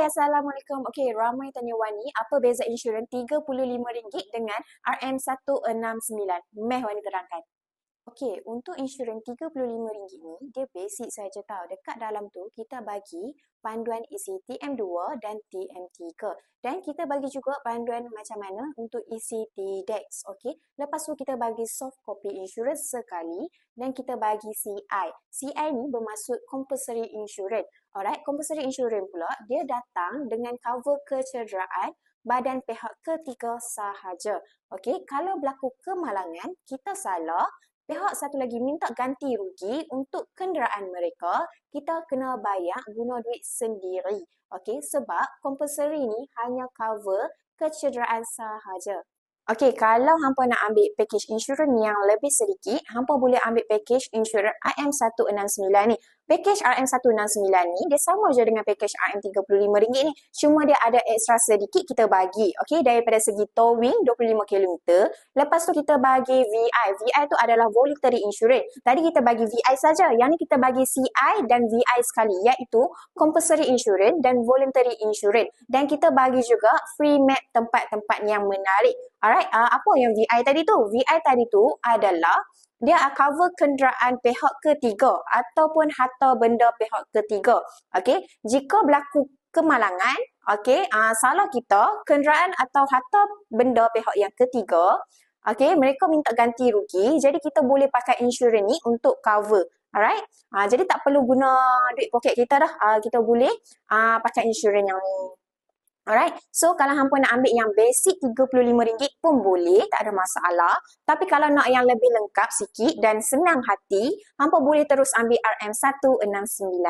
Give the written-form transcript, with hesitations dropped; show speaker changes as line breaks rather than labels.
Assalamualaikum. Okey, ramai tanya Wani, apa beza insurans RM35 dengan RM169? Meh Wani terangkan. Okey, untuk insurans RM35 ni, dia basic saja tau. Dekat dalam tu, kita bagi panduan isi TM2 dan TM3. Dan kita bagi juga panduan macam mana untuk isi TDEX. Okey, lepas tu kita bagi soft copy insurance sekali dan kita bagi CI. CI ni bermaksud compulsory insurance. Alright, compulsory insurance pula, dia datang dengan cover kecederaan badan pihak ketiga sahaja. Okey, kalau berlaku kemalangan, kita salah, pihak satu lagi minta ganti rugi untuk kenderaan mereka, kita kena bayar guna duit sendiri. Okey, sebab compulsory ni hanya cover kecederaan sahaja. Okey, kalau hampa nak ambil package insurans yang lebih sedikit, hampa boleh ambil package insurans RM169 ni. Package RM169 ni, dia sama je dengan package RM35 ni. Cuma dia ada ekstra sedikit kita bagi. Okey, daripada segi towing 25 km. Lepas tu kita bagi VI. VI tu adalah voluntary insurance. Tadi kita bagi VI saja. Yang ni kita bagi CI dan VI sekali. Iaitu compulsory insurance dan voluntary insurance. Dan kita bagi juga free map tempat-tempat yang menarik. Alright, apa yang VI tadi tu? VI tadi tu adalah dia cover kenderaan pihak ketiga ataupun harta benda pihak ketiga. Okey, jika berlaku kemalangan, okey, salah kita, kenderaan atau harta benda pihak yang ketiga, okey, mereka minta ganti rugi, jadi kita boleh pakai insurans ni untuk cover. Alright, jadi tak perlu guna duit poket kita dah. Kita boleh pakai insurans yang ni. Alright, so kalau hampa nak ambil yang basic RM35 pun boleh, tak ada masalah. Tapi kalau nak yang lebih lengkap sikit dan senang hati, hampa boleh terus ambil RM169.